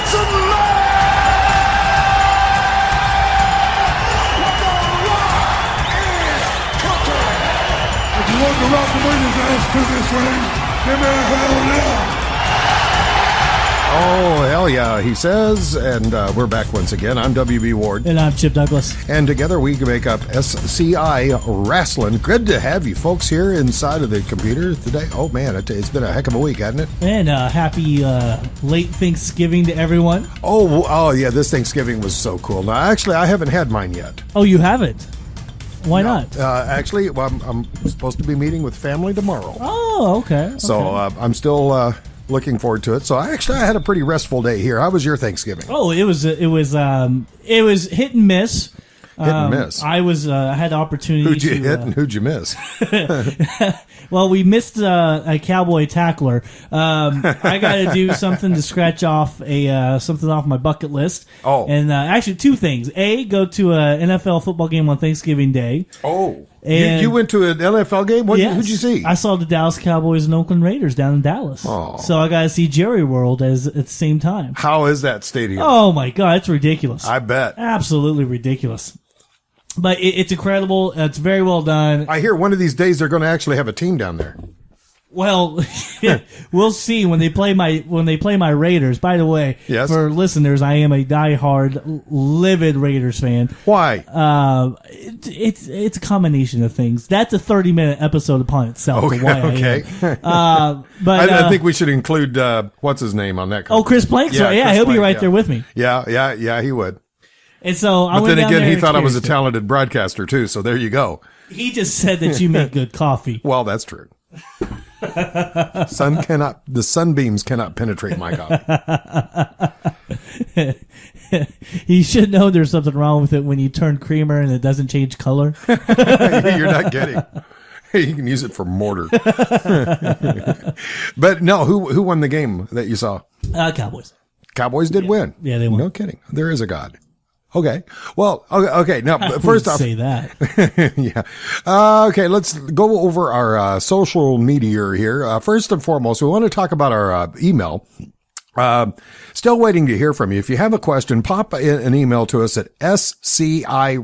Johnson If you want the Rock to bring his ass to this ring, give me a hell yeah. Oh, hell yeah, he says. And we're back once again. I'm WB Ward. And I'm Chip Douglas. And together we can make up SCI Wrestling. Good to have you folks here inside of the computer today. Oh, man, it's been a heck of a week, hasn't it? And happy late Thanksgiving to everyone. Oh, yeah, this Thanksgiving was so cool. Now, actually, I haven't had mine yet. Oh, you haven't? Why not? Actually, well, I'm supposed to be meeting with family tomorrow. Oh, okay. So I'm still looking forward to it. So I had a pretty restful day here. How was your Thanksgiving? Oh, it was hit and miss. Hit and miss. I had the opportunity. Who'd you hit and who'd you miss? Well, we missed a cowboy tackler. I got to do something to scratch off something off my bucket list. Oh, and actually two things: A, go to an NFL football game on Thanksgiving Day. Oh, and you went to an NFL game? Yes, who'd you see? I saw the Dallas Cowboys and Oakland Raiders down in Dallas. Oh. So I got to see Jerry World at the same time. How is that stadium? Oh my God, it's ridiculous. I bet. Absolutely ridiculous. But it's incredible. It's very well done. I hear one of these days they're going to actually have a team down there. Well, we'll see when they play my Raiders. By the way, yes, for listeners, I am a diehard, livid Raiders fan. Why? It's a combination of things. That's a 30-minute episode upon itself. Okay. But I think we should include what's his name on that. Oh, Chris Plank. Yeah, he'll be right there with me. Yeah, he would. And so but then again, he thought I was a talented broadcaster too. So there you go. He just said that you make good coffee. Well, that's true. The sunbeams cannot penetrate my coffee. You should know there's something wrong with it when you turn creamer and it doesn't change color. You're not kidding. You can use it for mortar. But no, who won the game that you saw? Cowboys. Cowboys did win. Yeah, they won. No kidding. There is a God. Okay. Well, okay. Now, first off, say that. Yeah. Okay. Let's go over our social media here. First and foremost, we want to talk about our email. Still waiting to hear from you. If you have a question, pop an email to us at SCI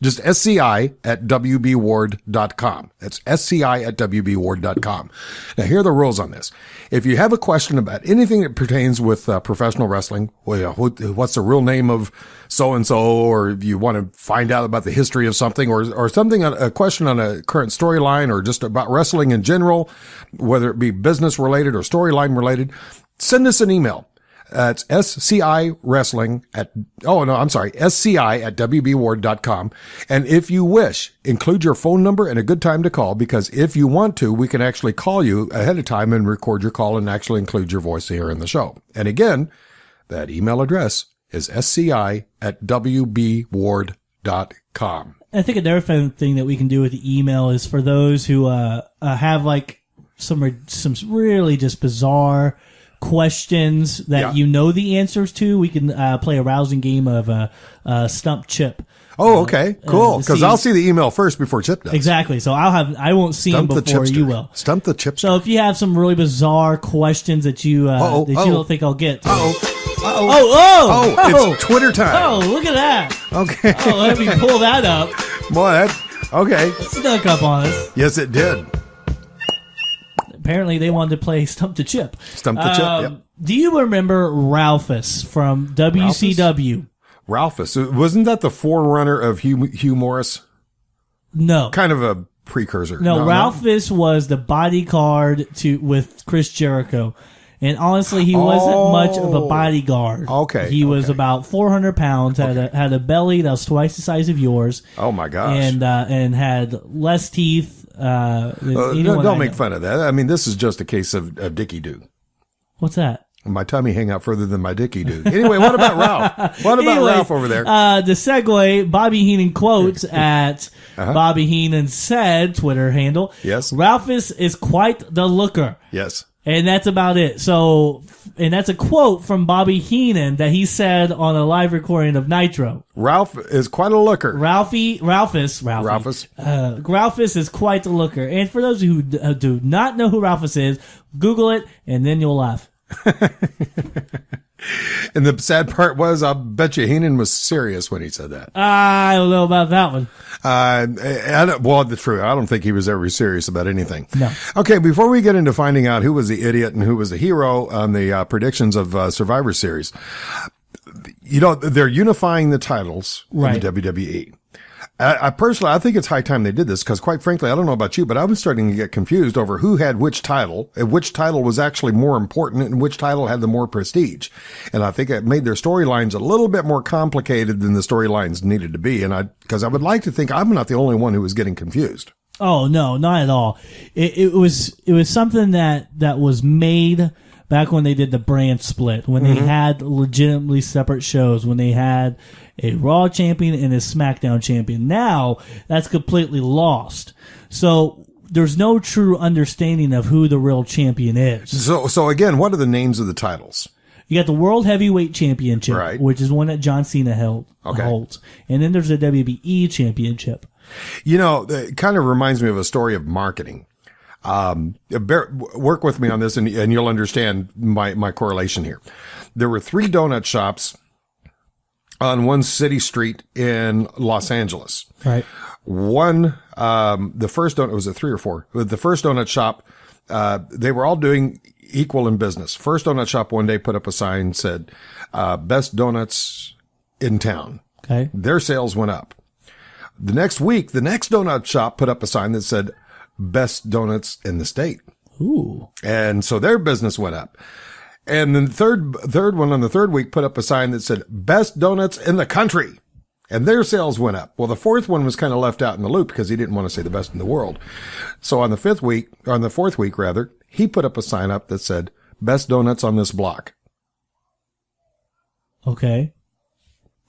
at WBWard.com. That's SCI at WBWard.com. Now, here are the rules on this. If you have a question about anything that pertains with professional wrestling, what's the real name of so-and-so, or if you want to find out about the history of something, or something, a question on a current storyline, or just about wrestling in general, whether it be business related or storyline related, send us an email. It's SCI Wrestling SCI at WBWard.com. And if you wish, include your phone number and a good time to call, because if you want to, we can actually call you ahead of time and record your call and actually include your voice here in the show. And again, that email address is SCI at WBWard.com. I think another fun thing that we can do with the email is for those who have like some really just bizarre questions that you know the answers to, we can play a rousing game of Stump Chip. Oh, okay, cool. Because I'll see the email first before Chip does. Exactly. So I won't see them before you will. Stump the Chipster. So if you have some really bizarre questions that you don't think I'll get to. It's Twitter time. Oh, look at that. Okay. Oh, let me pull that up. Boy, okay. It snuck up on us. Yes, it did. Apparently, they wanted to play Stump the Chip. Stump the Chip, yep. Do you remember Ralphus from WCW? Ralphus? Wasn't that the forerunner of Hugh Morris? No. Kind of a precursor. No, Ralphus was the bodyguard with Chris Jericho. And honestly, he wasn't much of a bodyguard. Okay. He was about 400 pounds, had a belly that was twice the size of yours. Oh, my gosh. And had less teeth. Don't make fun of that. I mean, this is just a case of Dickie Doo. What's that? My tummy hang out further than my Dickie Doo. Anyway, what about Ralph? Ralph over there? The segue, Bobby Heenan quotes at Bobby Heenan said, Twitter handle. Yes. Ralphus is quite the looker. Yes. And that's about it. So, and that's a quote from Bobby Heenan that he said on a live recording of Nitro. Ralph is quite a looker. Ralphus is quite the looker. And for those who do not know who Ralphus is, Google it and then you'll laugh. And the sad part was, I'll bet you Heenan was serious when he said that. I don't know about that one. Well, the truth, I don't think he was ever serious about anything. No. Okay, before we get into finding out who was the idiot and who was the hero on the predictions of Survivor Series, they're unifying the titles in the WWE. I personally, I think it's high time they did this because, quite frankly, I don't know about you, but I was starting to get confused over who had which title, and which title was actually more important, and which title had the more prestige. And I think it made their storylines a little bit more complicated than the storylines needed to be. Because I would like to think I'm not the only one who was getting confused. Oh no, not at all. It was something that was made back when they did the brand split, when they had legitimately separate shows, when they had a Raw champion and a SmackDown champion. Now, that's completely lost. So, there's no true understanding of who the real champion is. So again, what are the names of the titles? You got the World Heavyweight Championship, right, which is one that John Cena holds. And then there's the WWE Championship. It kind of reminds me of a story of marketing. Work with me on this and you'll understand my correlation here. There were 3 donut shops on one city street in Los Angeles. Right. One, the first donut, was it 3 or 4? The first donut shop, they were all doing equal in business. First donut shop one day put up a sign, said, best donuts in town. Okay. Their sales went up. The next week, the next donut shop put up a sign that said, best donuts in the state. Ooh. And so their business went up. And then the third one on the third week put up a sign that said, best donuts in the country. And their sales went up. Well, the fourth one was kind of left out in the loop because he didn't want to say the best in the world. So on the fourth week, he put up a sign up that said, best donuts on this block. Okay.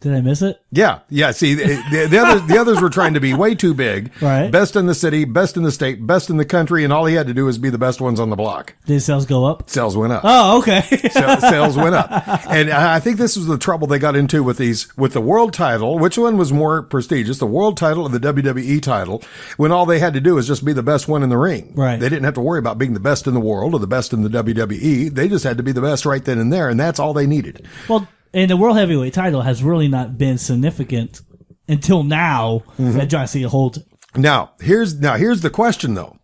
Did I miss it? Yeah. See, the others were trying to be way too big. Right. Best in the city, best in the state, best in the country, and all he had to do was be the best ones on the block. Did sales go up? Sales went up. Oh, okay. Sales went up. And I think this was the trouble they got into with the world title. Which one was more prestigious, the world title or the WWE title, when all they had to do was just be the best one in the ring. Right. They didn't have to worry about being the best in the world or the best in the WWE. They just had to be the best right then and there, and that's all they needed. Well, and the World Heavyweight title has really not been significant until now that John Cena holds it. Now, here's the question though.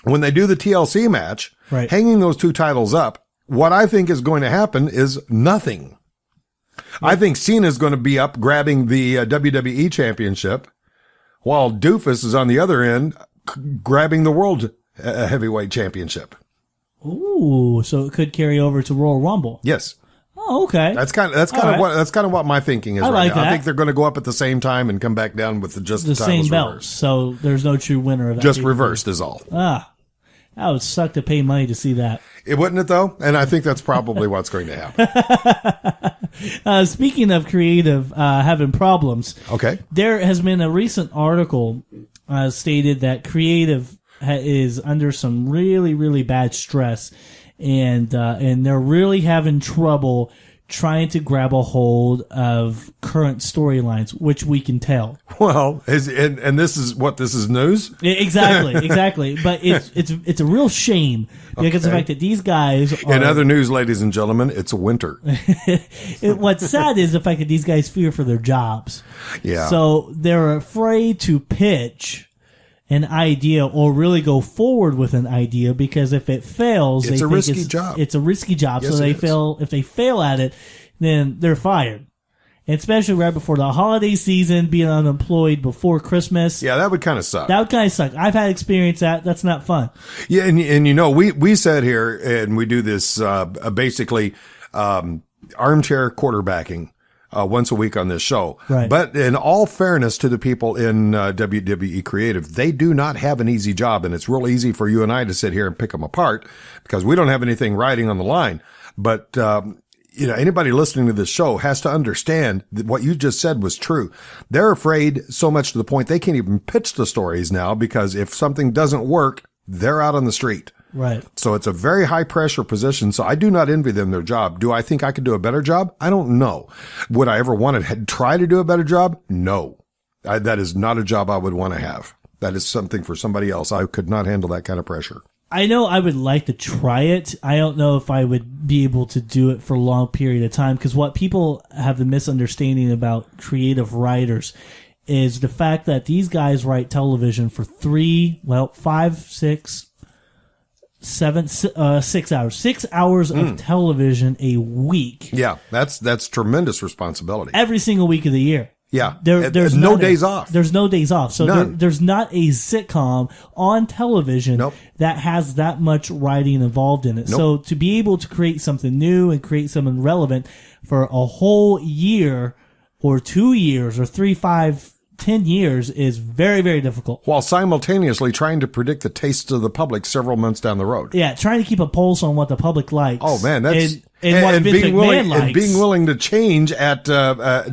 When they do the TLC match, right, hanging those 2 titles up, what I think is going to happen is nothing. I think Cena's going to be up grabbing the WWE Championship, while Doofus is on the other end grabbing the World Heavyweight Championship. Ooh, so it could carry over to Royal Rumble. Yes. Oh, okay. That's kind of what my thinking is right now. That. I think they're going to go up at the same time and come back down with just the same belts. Reversed. So there's no true winner of that. Just reversed is all. That would suck to pay money to see that. It wouldn't it though? And I think that's probably what's going to happen. Speaking of creative having problems, okay, there has been a recent article stated that creative is under some really, really bad stress. And they're really having trouble trying to grab a hold of current storylines, which we can tell. Well, and this is news? Exactly. But it's a real shame because the fact that these guys are... In other news, ladies and gentlemen, it's winter. What's sad is the fact that these guys fear for their jobs. Yeah. So they're afraid to pitch an idea or really go forward with an idea because if it fails, it's a risky job. It's a risky job. Yes, so if they fail at it, then they're fired. And especially right before the holiday season, being unemployed before Christmas. Yeah, that would kind of suck. I've had experience that's not fun. Yeah, and we said here, and we do this basically armchair quarterbacking. Once a week on this show. Right. But in all fairness to the people in WWE Creative, they do not have an easy job, and it's real easy for you and I to sit here and pick them apart because we don't have anything riding on the line. But anybody listening to this show has to understand that what you just said was true. They're afraid so much to the point they can't even pitch the stories now because if something doesn't work, they're out on the street. Right. So it's a very high pressure position. So I do not envy them their job. Do I think I could do a better job? I don't know. Would I ever want to try to do a better job? No. That is not a job I would want to have. That is something for somebody else. I could not handle that kind of pressure. I know I would like to try it. I don't know if I would be able to do it for a long period of time, because what people have the misunderstanding about creative writers is the fact that these guys write television for 6 hours. 6 hours of television a week. Yeah, that's tremendous responsibility. Every single week of the year. Yeah, there's no days off. There's no days off. So there's not a sitcom on television that has that much writing involved in it. So to be able to create something new and create something relevant for a whole year or 2 years or 3, 5, 10 years is very, very difficult. While simultaneously trying to predict the tastes of the public several months down the road. Yeah, trying to keep a pulse on what the public likes. Oh man, that's and what Vince McMahon likes. And being willing to change at a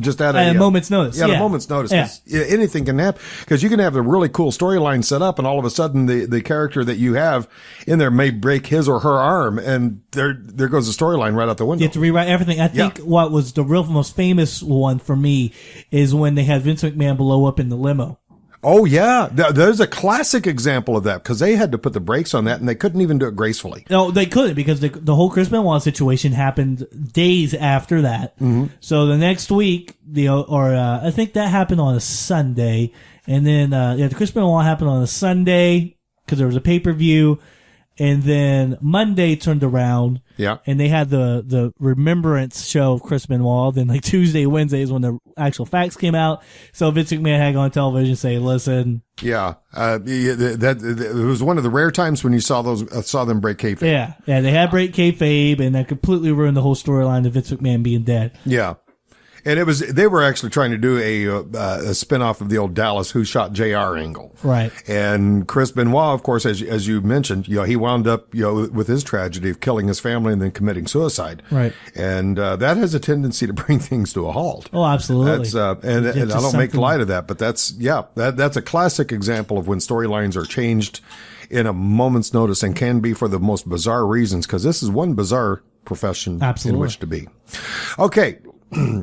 moment's notice. Yeah, a moment's notice. Yeah. Anything can happen, because you can have a really cool storyline set up, and all of a sudden the character that you have in there may break his or her arm, and there goes the storyline right out the window. You have to rewrite everything. I think what was the real most famous one for me is when they had Vince McMahon blow up in the limo. Oh yeah, there's a classic example of that, because they had to put the brakes on that, and they couldn't even do it gracefully. No, they couldn't, because the whole Chris Benoit situation happened days after that. Mm-hmm. So the next week, I think that happened on a Sunday, and then the Chris Benoit happened on a Sunday because there was a pay-per-view, and then Monday turned around. Yeah. And they had the remembrance show of Chris Benoit. Then like Tuesday, Wednesday is when the actual facts came out. So Vince McMahon had to go on television and say, listen. Yeah. It was one of the rare times when you saw them break kayfabe. Yeah. Yeah. They had break kayfabe, and that completely ruined the whole storyline of Vince McMahon being dead. Yeah. And they were actually trying to do a spinoff of the old Dallas Who Shot JR angle. Right. And Chris Benoit, of course, as you mentioned, he wound up, with his tragedy of killing his family and then committing suicide. Right. And, that has a tendency to bring things to a halt. Oh, absolutely. That's, and I don't make light of that, but that's a classic example of when storylines are changed in a moment's notice, and can be for the most bizarre reasons, because this is one bizarre profession in which to be. Okay.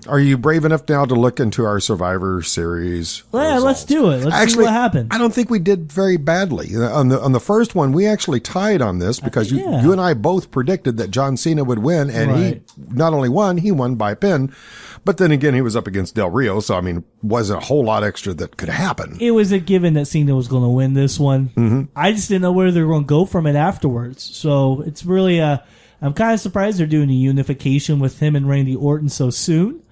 Are you brave enough now to look into our Survivor Series? Well, results? Let's do it. Let's see what happened. I don't think we did very badly. On the first one, we actually tied on this, because you and I both predicted that John Cena would win, and he not only won, he won by pin. But then again, he was up against Del Rio, so wasn't a whole lot extra that could happen. It was a given that Cena was going to win this one. Mm-hmm. I just didn't know where they were going to go from it afterwards. So it's really I'm kind of surprised they're doing a unification with him and Randy Orton so soon,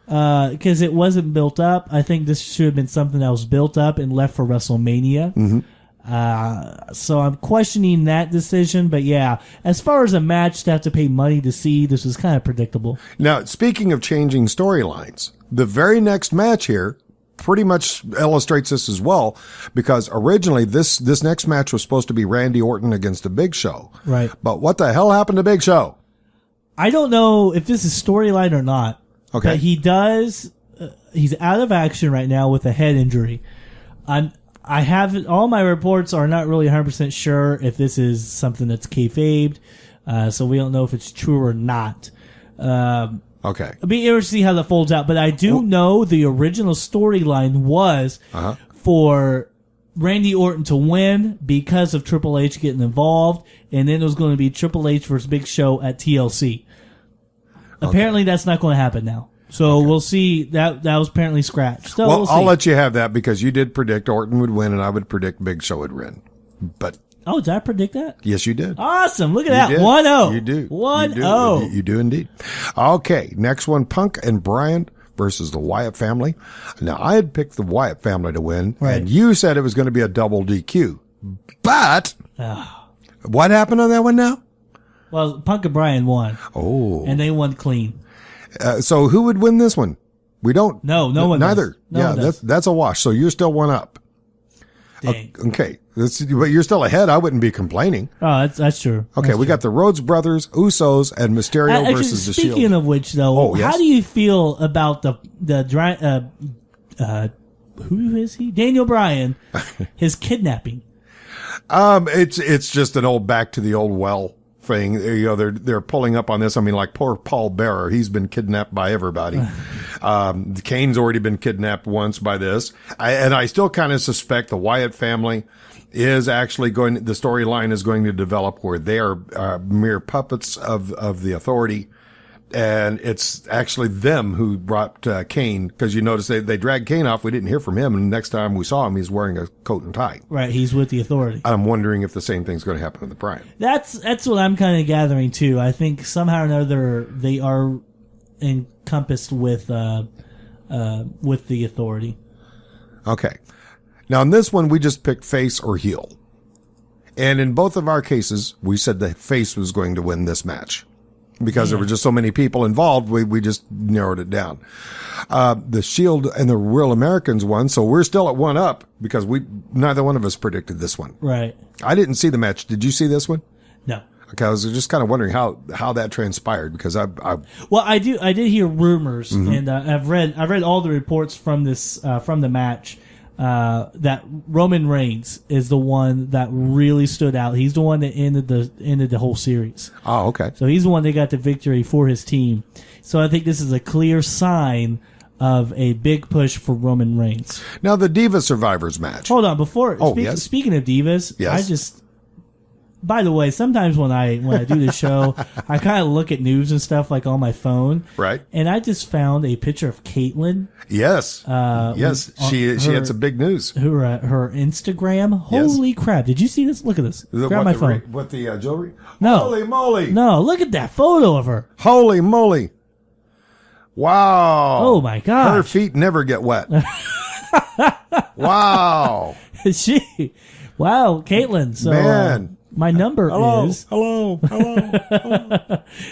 because it wasn't built up. I think this should have been something that was built up and left for WrestleMania. Mm-hmm. So I'm questioning that decision. But yeah, as far as a match to have to pay money to see, this was kind of predictable. Now, speaking of changing storylines, the very next match here pretty much illustrates this as well, because originally this next match was supposed to be Randy Orton against the Big Show. Right. But what the hell happened to Big Show? I don't know if this is storyline or not. Okay. But he's out of action right now with a head injury. I have all my reports are not really 100% sure if this is something that's kayfabed. So we don't know if it's true or not. Okay. It'll be interesting to see how that folds out. But I do know the original storyline was for Randy Orton to win because of Triple H getting involved, and then it was going to be Triple H versus Big Show at TLC. Apparently, that's not going to happen now. So we'll see. That was apparently scratched. So we'll see. I'll let you have that, because you did predict Orton would win, and I would predict Big Show would win. But oh, did I predict that? yes, you did. Awesome. Look at that. 1-0. You do. 1-0. You do indeed. Okay. Next one, Punk and Bryan versus the Wyatt family. Now, I had picked the Wyatt family to win, and you said it was going to be a double DQ. But what happened on that one now? Well, Punk and Bryan won. Oh. And they won clean. So who would win this one? We don't. No one Neither. Does. No one does. That's a wash. So you're still one up. Dang. Okay. But you're still ahead. I wouldn't be complaining. Oh, that's true. Okay, we got the Rhodes brothers, Usos, and Mysterio versus the Shield. Speaking of which, though, how do you feel about who is he? Daniel Bryan, his kidnapping. It's just an old back to the old well thing. They're pulling up on this. Like poor Paul Bearer, he's been kidnapped by everybody. Kane's already been kidnapped once by this. I still kind of suspect the Wyatt family is actually the storyline is going to develop where they are mere puppets of the authority. And it's actually them who brought Kane, because you notice they dragged Kane off. We didn't hear from him, and next time we saw him, he's wearing a coat and tie. Right, he's with the authority. I'm wondering if the same thing's going to happen with the Prime. That's what I'm kind of gathering too. I think somehow or another they are encompassed with the authority. Okay, now in this one we just picked face or heel, and in both of our cases we said the face was going to win this match. Because there were just so many people involved, we just narrowed it down. The Shield and the Real Americans won, so we're still at 1-up because neither one of us predicted this one. Right. I didn't see the match. Did you see this one? No. Okay, I was just kind of wondering how that transpired because I did hear rumors, and I've read all the reports from this from the match. That Roman Reigns is the one that really stood out. He's the one that ended the whole series. Oh, okay. So he's the one that got the victory for his team. So I think this is a clear sign of a big push for Roman Reigns. Now the Diva Survivors match. Hold on, Yes. Speaking of divas, Yes. By the way, sometimes when I do the show, I kind of look at news and stuff like on my phone. Right. And I just found a picture of Caitlyn. Yes. Yes. She had some big news. Her Instagram. Holy crap. Did you see this? Look at this. Grab my phone. With the jewelry? No. Holy moly. No, look at that photo of her. Holy moly. Wow. Oh my gosh. Her feet never get wet. Wow. Wow, Caitlyn. So, man. My number is... Hello.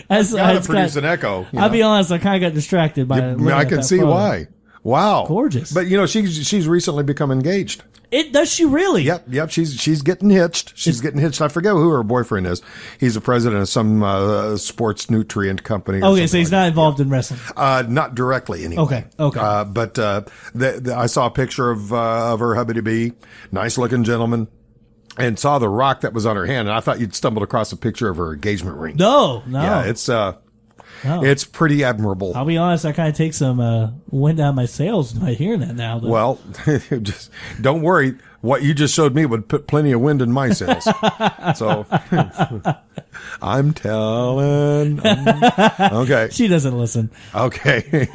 It's gotta produce an echo. I'll be honest, I kind of got distracted by it. I can see why. Wow. Gorgeous. But, she's recently become engaged. Does she really? Yep. She's getting hitched. I forget who her boyfriend is. He's the president of some sports nutrient company. Okay, so he's not involved in wrestling. Not directly, anyway. Okay. But I saw a picture of her hubby-to-be, nice-looking gentleman, and saw the rock that was on her hand, and I thought you'd stumbled across a picture of her engagement ring. No. Yeah, it's pretty admirable. I'll be honest, I kind of take some wind out of my sails by hearing that now. Though. Well, just don't worry. What you just showed me would put plenty of wind in my sails. So I'm telling. Okay. She doesn't listen. Okay.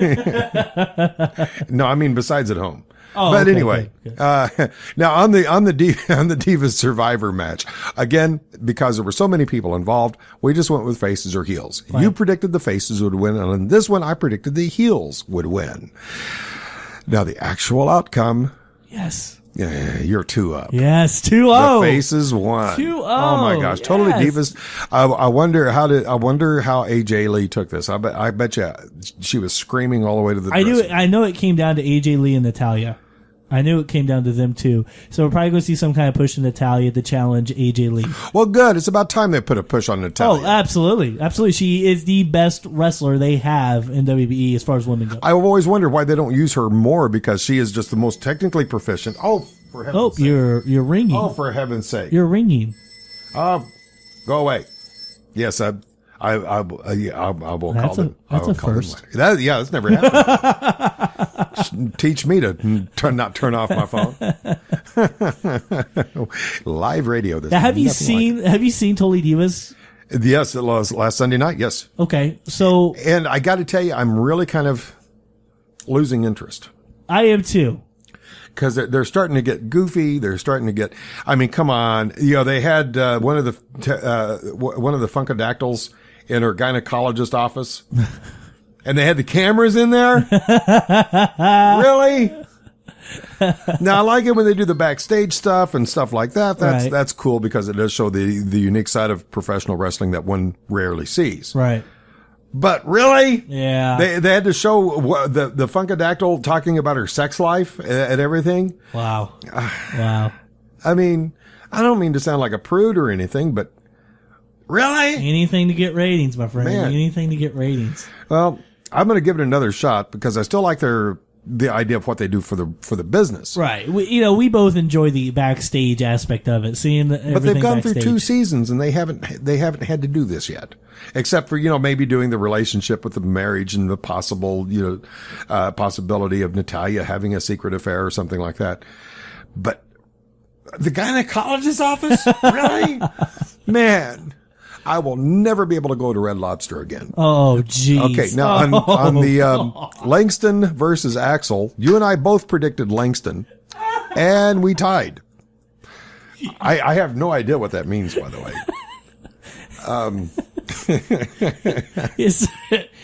No, I mean besides at home. Oh, but okay, anyway, okay. Now on the Divas Survivor match, again, because there were so many people involved, we just went with faces or heels. Right. You predicted the faces would win, and on this one, I predicted the heels would win. Now the actual outcome, Yes. You're 2-up. Yes, 2-0. The faces won. 2-0. Oh my gosh, Totally Divas. I wonder how AJ Lee took this. I bet you she was screaming all the way to the. I know it came down to AJ Lee and Natalya. I knew it came down to them too. So we're probably going to see some kind of push to Natalya to challenge AJ Lee. Well, good. It's about time they put a push on Natalya. Oh, absolutely. Absolutely. She is the best wrestler they have in WWE as far as women go. I've always wondered why they don't use her more because she is just the most technically proficient. Oh, for heaven's sake. You're ringing. Oh, for heaven's sake. You're ringing. Go away. Yes, I will call them. That's a first. That's never happened. Teach me to not turn off my phone. Live radio. Now, have you seen Totally Divas? Yes, it was last Sunday night. Yes. Okay, so and I got to tell you, I'm really kind of losing interest. I am too. Because they're starting to get goofy. They're starting to get. I mean, come on. They had one of the Funkadactyls in her gynecologist office, and they had the cameras in there. Really? Now I like it when they do the backstage stuff and stuff like that. That's cool because it does show the unique side of professional wrestling that one rarely sees. Right. But really? Yeah. They had to show the Funkadactyl talking about her sex life and everything. Wow. Wow. I mean, I don't mean to sound like a prude or anything, but really? Anything to get ratings, my friend. Man. Anything to get ratings. Well, I'm going to give it another shot because I still like the idea of what they do for the business. Right. We both enjoy the backstage aspect of it, seeing everything But they've gone backstage. through 2 seasons and they haven't had to do this yet, except for maybe doing the relationship with the marriage and the possible possibility of Natalya having a secret affair or something like that. But The gynecologist's office? Really? Man, I will never be able to go to Red Lobster again. Oh, geez. Okay, now on the Langston versus Axel, you and I both predicted Langston, and we tied. I have no idea what that means, by the way.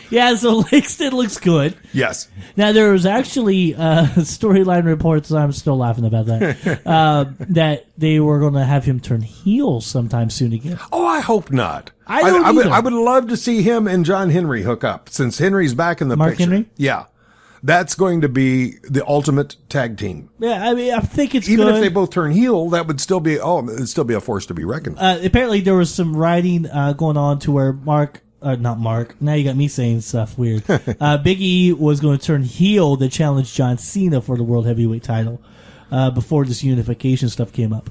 Yeah, so Langston looks good. Yes. Now, there was actually storyline reports, I'm still laughing about that, that they were going to have him turn heel sometime soon again. Oh, I hope not. I would love to see him and John Henry hook up, since Henry's back in the Mark picture. Henry? Yeah. That's going to be the ultimate tag team. Yeah, I mean, I think it's Even good. if they both turn heel, that would still be, it'd still be a force to be reckoned with. Apparently, there was some writing going on to where not Mark, now you got me saying stuff weird. Big E was going to turn heel to challenge John Cena for the World Heavyweight title before this unification stuff came up.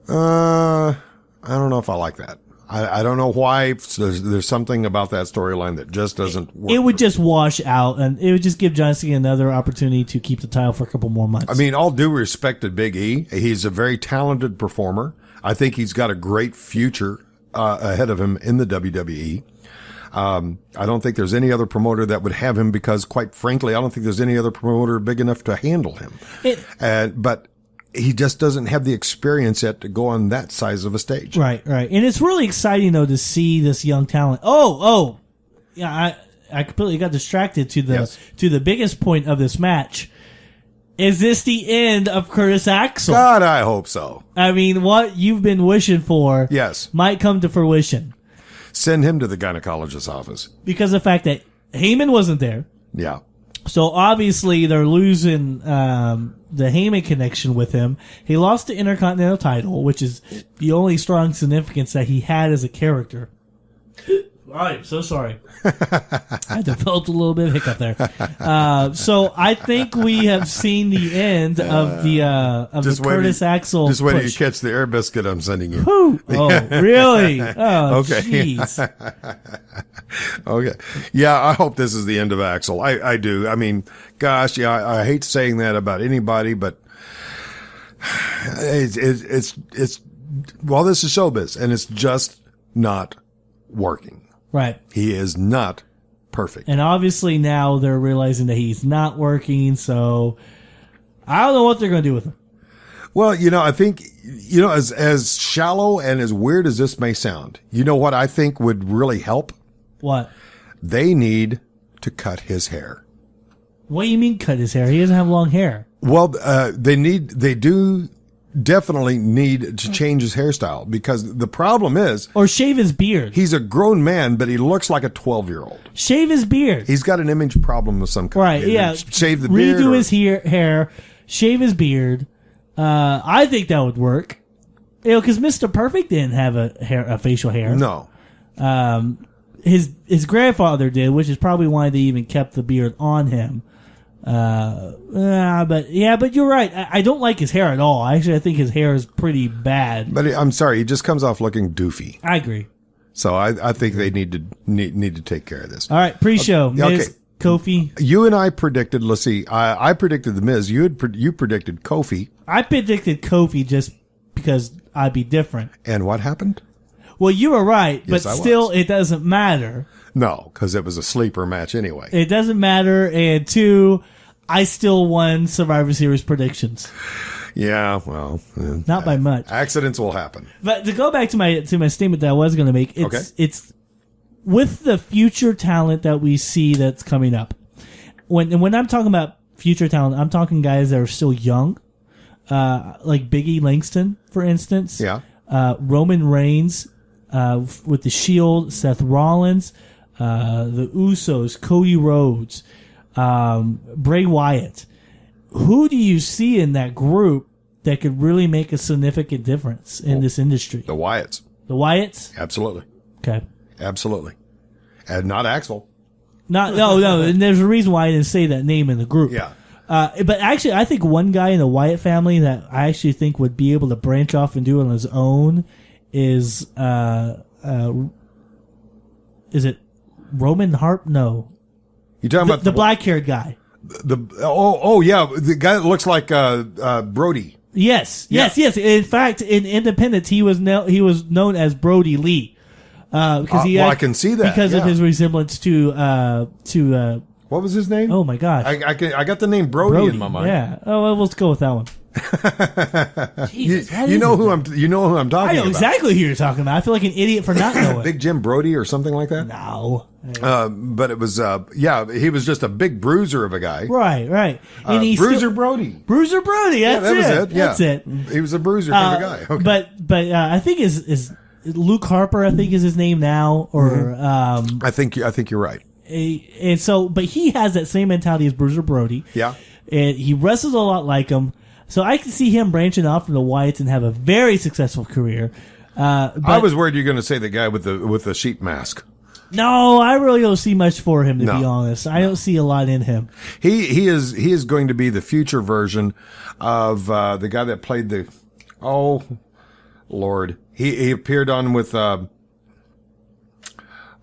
I don't know if I like that. I don't know why. There's something about that storyline that just doesn't work. It would just wash out, and it would just give John Cena another opportunity to keep the title for a couple more months. I mean, all due respect to Big E, he's a very talented performer. I think he's got a great future ahead of him in the WWE. I don't think there's any other promoter that would have him because, quite frankly, I don't think there's any other promoter big enough to handle him. But he just doesn't have the experience yet to go on that size of a stage. Right. And it's really exciting, though, to see this young talent. Oh. Yeah, I completely got distracted to the biggest point of this match. Is this the end of Curtis Axel? God, I hope so. I mean, what you've been wishing for might come to fruition. Send him to the gynecologist's office. Because of the fact that Heyman wasn't there. Yeah. So obviously they're losing the Heyman connection with him. He lost the Intercontinental title, which is the only strong significance that he had as a character. I'm so sorry. I developed a little bit of hiccup there. So I think we have seen the end of the Curtis Axel. Just wait till you catch the air biscuit I'm sending you. Whew. Oh, really? Oh, okay. Jeez. Okay. Yeah, I hope this is the end of Axel. I do. I mean, gosh, yeah, I hate saying that about anybody, but it's well, this is showbiz, and it's just not working. Right. He is not perfect. And obviously now they're realizing that he's not working, so I don't know what they're going to do with him. Well, I think, as shallow and as weird as this may sound, you know what I think would really help? What? They need to cut his hair. What do you mean cut his hair? He doesn't have long hair. Well, they do definitely need to change his hairstyle, because the problem is, or shave his beard. He's a grown man, but he looks like a 12-year-old. Shave his beard. He's got an image problem of some kind. Right, yeah. Shave the beard. Redo his hair, shave his beard. I think that would work. Because Mr. Perfect didn't have a facial hair. No. His grandfather did, which is probably why they even kept the beard on him. But you're right. I don't like his hair at all. Actually, I think his hair is pretty bad. But I'm sorry, he just comes off looking doofy. I agree. So I think they need to take care of this. All right, pre-show. Miz, Kofi. You and I predicted. Let's see. I predicted the Miz. You predicted Kofi. I predicted Kofi just because I'd be different. And what happened? Well, you were right, yes, but still, it doesn't matter. No, because it was a sleeper match anyway. It doesn't matter. And two, I still won Survivor Series predictions. Yeah, well, not by much. Accidents will happen. But to go back to my statement that I was going to make, it's with the future talent that we see that's coming up. When I'm talking about future talent, I'm talking guys that are still young, like Big E Langston, for instance. Yeah. Roman Reigns, with the Shield, Seth Rollins, the Usos, Cody Rhodes, Bray Wyatt. Who do you see in that group that could really make a significant difference in this industry? The Wyatts. The Wyatts? Absolutely. Okay. Absolutely. And not Axel. No. And there's a reason why I didn't say that name in the group. Yeah. But actually, I think one guy in the Wyatt family that I actually think would be able to branch off and do it on his own is it Roman Harp? No. You talking about the black-haired guy? Yeah, the guy that looks like Brody. Yes. In fact, in Independence, he was known as Brody Lee because I can see that because of his resemblance to what was his name? Oh my gosh, I got the name Brody in my mind. Yeah. Oh, well, let's go with that one. Jesus, you know who I'm talking about. I know exactly who you're talking about. I feel like an idiot for not knowing. Big Jim Brody or something like that. No. But it was he was just a big bruiser of a guy. Right. And Bruiser Brody. Bruiser Brody. That's that was it. Yeah. That's it. He was a bruiser kind of guy. Okay. But I think is Luke Harper. I think is his name now. Or I think you're right. And so, but he has that same mentality as Bruiser Brody. Yeah. And he wrestles a lot like him. So I can see him branching off from the Wyatts and have a very successful career. But I was worried you're going to say the guy with the sheep mask. No, I really don't see much for him, to be honest. I don't see a lot in him. He is going to be the future version of the guy that played the. Oh, Lord, he appeared on with.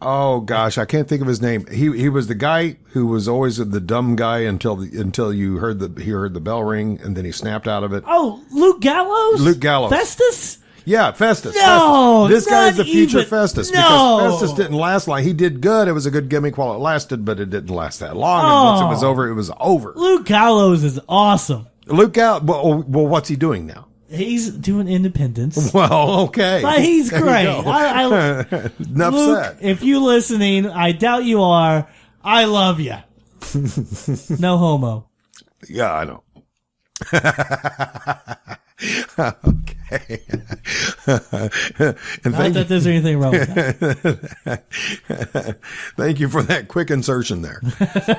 Oh gosh, I can't think of his name. He was the guy who was always the dumb guy until you heard the bell ring and then he snapped out of it. Oh, Luke Gallows. Luke Gallows. Festus. Yeah, Festus. No, Festus. This guy is the future even, Festus no. because Festus didn't last long. He did good. It was a good gimmick while it lasted, but it didn't last that long. And once it was over, it was over. Luke Gallows is awesome. Luke Gallows. Well, what's he doing now? He's doing Independence. Well, okay. But he's great. Enough Luke, said. if you're listening, I doubt you are. I love you. No homo. Yeah, I know. Okay. And Not that there's anything wrong with that. Thank you for that quick insertion there.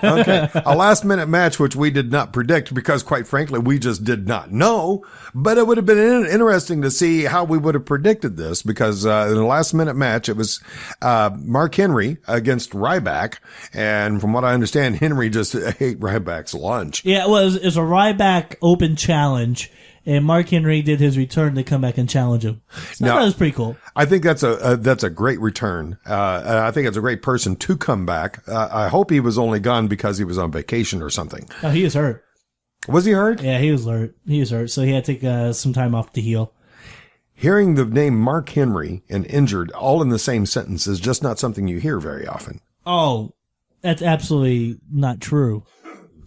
Okay. A last minute match, which we did not predict because quite frankly, we just did not know, but it would have been interesting to see how we would have predicted this because, in the last minute match, it was, Mark Henry against Ryback. And from what I understand, Henry just ate Ryback's lunch. Yeah, it was a Ryback open challenge. And Mark Henry did his return to come back and challenge him. So that was pretty cool. I think that's a great return. I think it's a great person to come back. I hope he was only gone because he was on vacation or something. Oh, he was hurt. Was he hurt? Yeah, he was hurt. So he had to take some time off to heal. Hearing the name Mark Henry and injured all in the same sentence is just not something you hear very often. Oh, that's absolutely not true.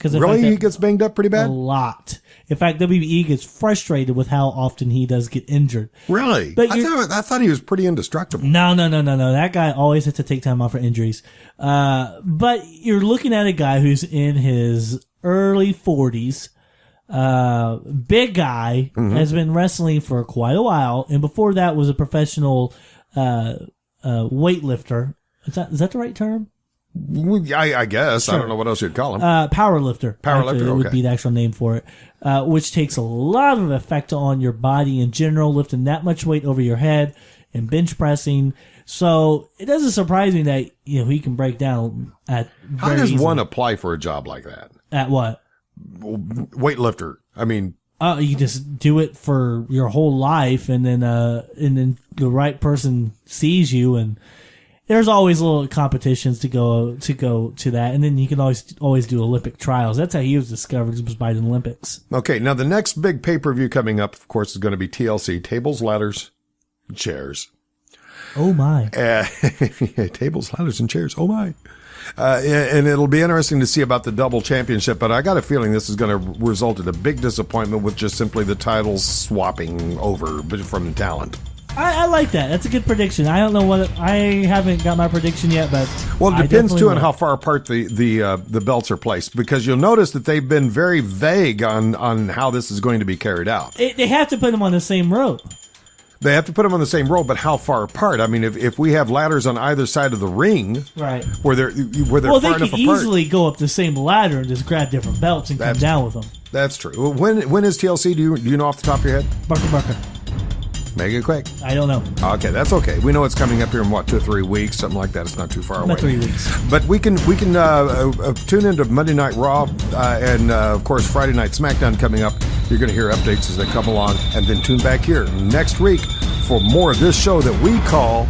Really? He gets banged up pretty bad? A lot. In fact, WBE gets frustrated with how often he does get injured. Really? But I thought he was pretty indestructible. No. That guy always has to take time off for injuries. But you're looking at a guy who's in his early 40s. Big guy, has been wrestling for quite a while. And before that was a professional weightlifter. Is that the right term? I guess. Sure. I don't know what else you'd call him. Powerlifter. Powerlifter, actually, would be the actual name for it. Which takes a lot of effect on your body in general, lifting that much weight over your head and bench pressing. So it doesn't surprise me that, he can break down at How does one apply for a job like that? At what? Weightlifter. I mean, you just do it for your whole life and then the right person sees you and there's always little competitions to go to that, and then you can always do Olympic trials. That's how he was discovered, was by the Olympics. Okay, now the next big pay-per-view coming up, of course, is going to be TLC, tables, ladders, chairs. Oh my! Tables, ladders, and chairs. Oh my! And it'll be interesting to see about the double championship, but I got a feeling this is going to result in a big disappointment with just simply the titles swapping over from the talent. I like that. That's a good prediction. I don't know I haven't got my prediction yet, but well, it depends too on how far apart the belts are placed, because you'll notice that they've been very vague on how this is going to be carried out. They have to put them on the same rope. They have to put them on the same rope, but how far apart? I mean, if we have ladders on either side of the ring, right, where they're far enough apart, they could easily go up the same ladder and just grab different belts and come down with them. That's true. When is TLC? Do you know off the top of your head? Barker. Make it quick. I don't know. Okay, that's okay. We know it's coming up here in 2 or 3 weeks, something like that. It's not too far away. About 3 weeks. But we can tune into Monday Night Raw and of course Friday Night SmackDown coming up. You're going to hear updates as they come along, and then tune back here next week for more of this show that we call